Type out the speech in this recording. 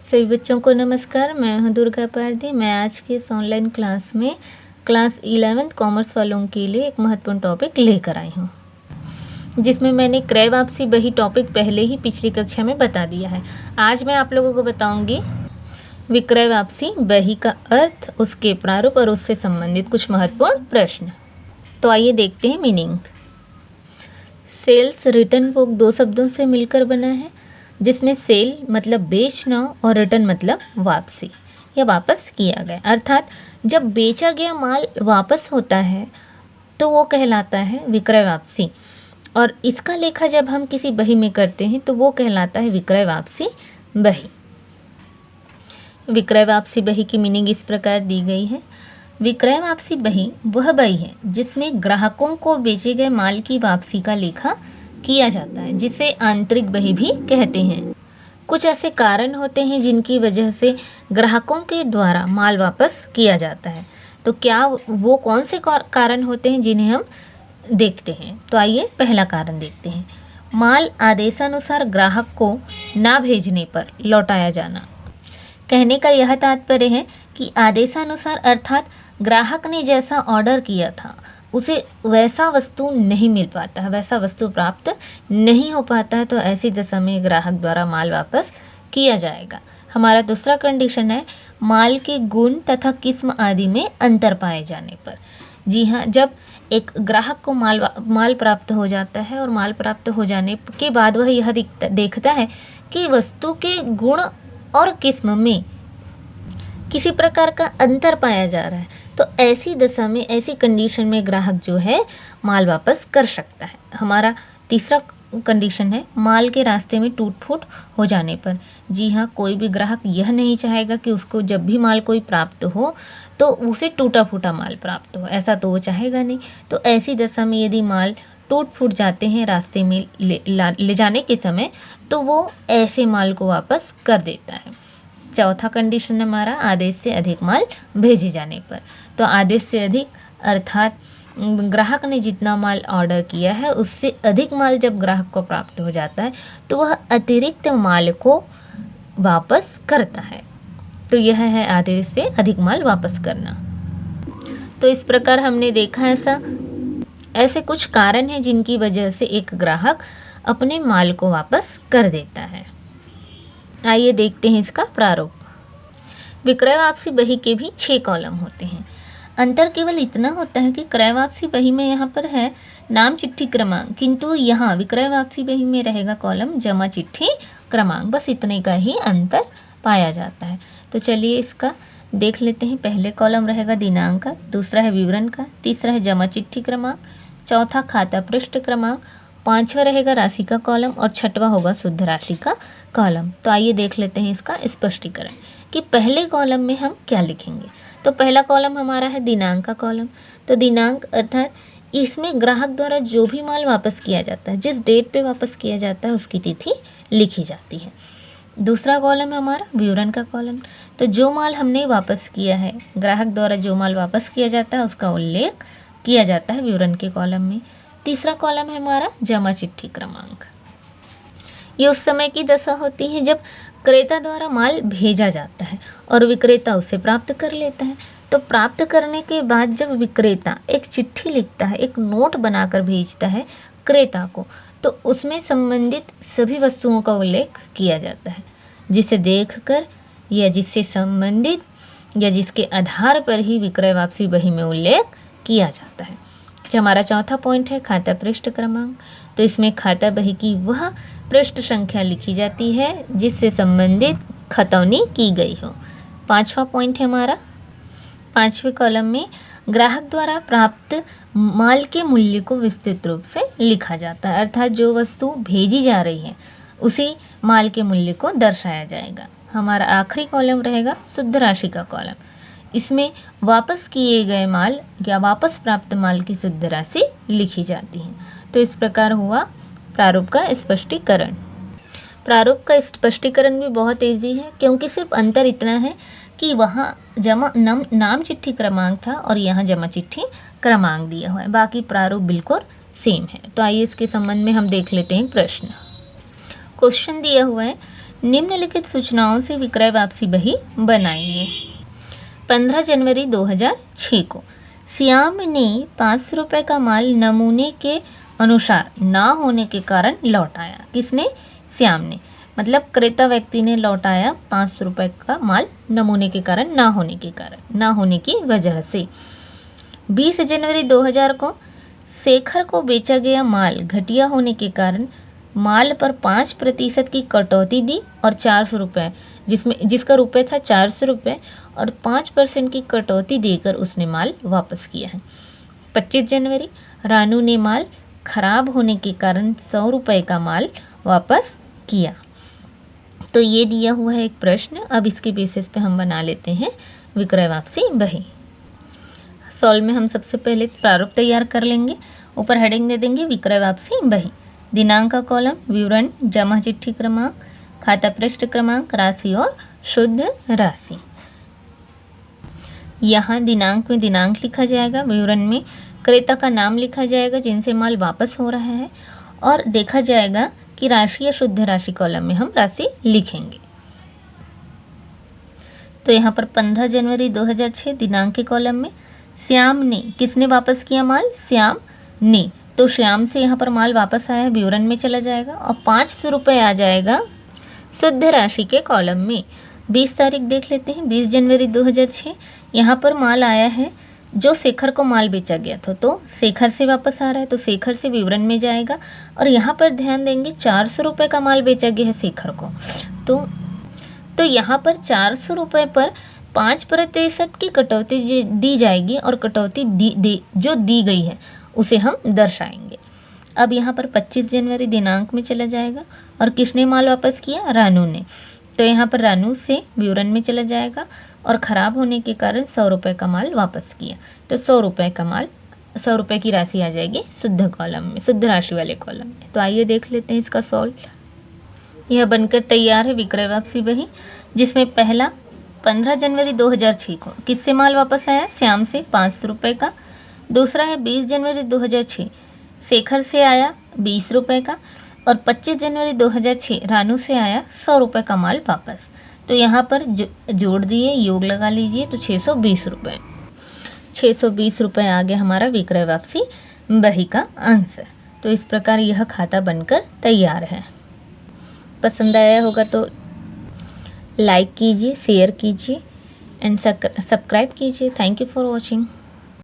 सभी बच्चों को नमस्कार। मैं हूं दुर्गा पारधी। मैं आज के इस ऑनलाइन क्लास में क्लास 11th कॉमर्स वालों के लिए एक महत्वपूर्ण टॉपिक लेकर आई हूं, जिसमें मैंने क्रय वापसी बही टॉपिक पहले ही पिछली कक्षा में बता दिया है। आज मैं आप लोगों को बताऊंगी विक्रय वापसी बही का अर्थ, उसके प्रारूप और उससे संबंधित कुछ महत्वपूर्ण प्रश्न। तो आइए देखते हैं मीनिंग। सेल्स रिटर्न बुक दो शब्दों से मिलकर बना है, जिसमें सेल मतलब बेचना और रिटर्न मतलब वापसी या वापस किया गया। अर्थात जब बेचा गया माल वापस होता है तो वो कहलाता है विक्रय वापसी, और इसका लेखा जब हम किसी बही में करते हैं तो वो कहलाता है विक्रय वापसी बही। विक्रय वापसी बही की मीनिंग इस प्रकार दी गई है। विक्रय वापसी बही वह बही है जिसमें ग्राहकों को बेचे गए माल की वापसी का लेखा किया जाता है, जिसे आंतरिक बही भी कहते हैं। कुछ ऐसे कारण होते हैं जिनकी वजह से ग्राहकों के द्वारा माल वापस किया जाता है। तो क्या वो कौन से कारण होते हैं जिन्हें हम देखते हैं? तो आइए पहला कारण देखते हैं। माल आदेशानुसार ग्राहक को ना भेजने पर लौटाया जाना। कहने का यह तात्पर्य है कि आदेशानुसार अर्थात ग्राहक ने जैसा ऑर्डर किया था उसे वैसा वस्तु नहीं मिल पाता है, वैसा वस्तु प्राप्त नहीं हो पाता है, तो ऐसी दशा में ग्राहक द्वारा माल वापस किया जाएगा। हमारा दूसरा कंडीशन है माल के गुण तथा किस्म आदि में अंतर पाए जाने पर। जी हाँ, जब एक ग्राहक को माल प्राप्त हो जाता है और माल प्राप्त हो जाने के बाद वह यह देखता है कि वस्तु के गुण और किस्म में किसी प्रकार का अंतर पाया जा रहा है, तो ऐसी दशा में, ऐसी कंडीशन में ग्राहक जो है माल वापस कर सकता है। हमारा तीसरा कंडीशन है माल के रास्ते में टूट फूट हो जाने पर। जी हाँ, कोई भी ग्राहक यह नहीं चाहेगा कि उसको जब भी माल कोई प्राप्त हो तो उसे टूटा फूटा माल प्राप्त हो, ऐसा तो वो चाहेगा नहीं। तो ऐसी दशा में यदि माल टूट फूट जाते हैं रास्ते में ले जाने के समय, तो वो ऐसे माल को वापस कर देता है। चौथा कंडीशन हमारा आदेश से अधिक माल भेजे जाने पर। तो आदेश से अधिक अर्थात ग्राहक ने जितना माल ऑर्डर किया है उससे अधिक माल जब ग्राहक को प्राप्त हो जाता है तो वह अतिरिक्त माल को वापस करता है। तो यह है आदेश से अधिक माल वापस करना। तो इस प्रकार हमने देखा ऐसे कुछ कारण हैं जिनकी वजह से एक ग्राहक अपने माल को वापस कर देता है। आइए देखते हैं इसका प्रारूप। विक्रय वापसी बही के भी 6 कॉलम होते हैं। अंतर केवल इतना होता है कि क्रय वापसी बही में यहाँ पर है नाम चिट्ठी क्रमांक, किंतु यहाँ विक्रय वापसी बही में रहेगा कॉलम जमा चिट्ठी क्रमांक। बस इतने का ही अंतर पाया जाता है। तो चलिए इसका देख लेते हैं। पहले कॉलम रहेगा दिनांक का, दूसरा है विवरण का, तीसरा है जमा चिट्ठी क्रमांक, चौथा खाता पृष्ठ क्रमांक, पांचवा रहेगा राशि का कॉलम और छठवां होगा शुद्ध राशि का कॉलम। तो आइए देख लेते हैं इसका स्पष्टीकरण कि पहले कॉलम में हम क्या लिखेंगे। तो पहला कॉलम हमारा है दिनांक का कॉलम। तो दिनांक अर्थात इसमें ग्राहक द्वारा जो भी माल वापस किया जाता है, जिस डेट पे वापस किया जाता है उसकी तिथि लिखी जाती है। दूसरा कॉलम है हमारा विवरण का कॉलम। तो जो माल हमने वापस किया है, ग्राहक द्वारा जो माल वापस किया जाता है उसका उल्लेख किया जाता है विवरण के कॉलम में। तीसरा कॉलम है हमारा जमा चिट्ठी क्रमांक। ये उस समय की दशा होती है जब क्रेता द्वारा माल भेजा जाता है और विक्रेता उसे प्राप्त कर लेता है। तो प्राप्त करने के बाद जब विक्रेता एक चिट्ठी लिखता है, एक नोट बनाकर भेजता है क्रेता को, तो उसमें संबंधित सभी वस्तुओं का उल्लेख किया जाता है, जिसे देखकर या जिससे संबंधित या जिसके आधार पर ही विक्रय वापसी बही में उल्लेख किया जाता है। हमारा चौथा पॉइंट है खाता पृष्ठ क्रमांक। तो इसमें खाता बही की वह पृष्ठ संख्या लिखी जाती है जिससे संबंधित खतौनी की गई हो। पांचवा पॉइंट है हमारा, पांचवें कॉलम में ग्राहक द्वारा प्राप्त माल के मूल्य को विस्तृत रूप से लिखा जाता है, अर्थात जो वस्तु भेजी जा रही है उसी माल के मूल्य को दर्शाया जाएगा। हमारा आखिरी कॉलम रहेगा शुद्ध राशि का कॉलम। इसमें वापस किए गए माल या वापस प्राप्त माल की शुद्ध राशि लिखी जाती है। तो इस प्रकार हुआ प्रारूप का स्पष्टीकरण। प्रारूप का स्पष्टीकरण भी बहुत ईजी है, क्योंकि सिर्फ अंतर इतना है कि वहाँ नाम चिट्ठी क्रमांक था और यहाँ जमा चिट्ठी क्रमांक दिया हुआ है। बाकी प्रारूप बिल्कुल सेम है। तो आइए इसके संबंध में हम देख लेते हैं प्रश्न। क्वेश्चन दिया हुआ है निम्नलिखित सूचनाओं से विक्रय वापसी बही बनाइए। 15 जनवरी 2006 को श्याम ने 500 रुपये का माल नमूने के अनुसार ना होने के कारण लौटाया। किसने? श्याम ने, मतलब क्रेता व्यक्ति ने लौटाया 500 रुपये का माल नमूने के कारण, ना होने की वजह से। 20 जनवरी 2000 को शेखर को बेचा गया माल घटिया होने के कारण माल पर 5% की कटौती दी और 400 रुपये, जिसका रुपये था 400 रुपये, और 5% की कटौती देकर उसने माल वापस किया है। 25 जनवरी रानू ने माल खराब होने के कारण 100 रुपये का माल वापस किया। तो ये दिया हुआ है एक प्रश्न। अब इसके बेसिस पे हम बना लेते हैं विक्रय वापसी बही। सॉल्व में हम सबसे पहले प्रारूप तैयार कर लेंगे। ऊपर हेडिंग दे देंगे विक्रय वापसी बही। दिनांक का कॉलम, विवरण, जमा चिट्ठी क्रमांक, खाता पृष्ठ क्रमांक, राशि और शुद्ध राशि। यहाँ दिनांक में दिनांक लिखा जाएगा, विवरण में क्रेता का नाम लिखा जाएगा जिनसे माल वापस हो रहा है, और देखा जाएगा कि राशि या शुद्ध राशि कॉलम में हम राशि लिखेंगे। तो यहाँ पर 15 जनवरी 2006 दिनांक के कॉलम में श्याम ने, किसने वापस किया माल? श्याम ने। तो श्याम से यहाँ पर माल वापस आया, विवरण में चला जाएगा, और 500 रुपये आ जाएगा शुद्ध राशि के कॉलम में। 20 तारीख देख लेते हैं, 20 जनवरी 2006। यहाँ पर माल आया है जो शेखर को माल बेचा गया था, तो शेखर से वापस आ रहा है, तो शेखर से विवरण में जाएगा, और यहाँ पर ध्यान देंगे 400 रुपये का माल बेचा गया है शेखर को। तो यहाँ पर 400 रुपये पर 5% की कटौती दी जाएगी, और कटौती जो दी गई है उसे हम दर्शाएंगे। अब यहाँ पर 25 जनवरी दिनांक में चला जाएगा, और किसने माल वापस किया? रानू ने। तो यहाँ पर रानू से विवरण में चला जाएगा, और ख़राब होने के कारण 100 रुपये का माल वापस किया। तो 100 रुपये का माल, 100 रुपये की राशि आ जाएगी शुद्ध कॉलम में, शुद्ध राशि वाले कॉलम में। तो आइए देख लेते हैं इसका सॉल्व। यह बनकर तैयार है विक्रय वापसी बही, जिसमें पहला 15 जनवरी 2006 को किससे माल वापस आया? श्याम से 500 रुपये का। दूसरा है 20 जनवरी 2006 शेखर से आया 20 रुपये का, और 25 जनवरी 2006 रानू से आया 100 रुपये का माल वापस। तो यहाँ पर जोड़ दिए, योग लगा लीजिए, तो 620 रुपये। 620 रुपये आ गया हमारा विक्रय वापसी बही का आंसर। तो इस प्रकार यह खाता बनकर तैयार है। पसंद आया होगा तो लाइक कीजिए, शेयर कीजिए एंड सब्सक्राइब कीजिए। Thank you for watching.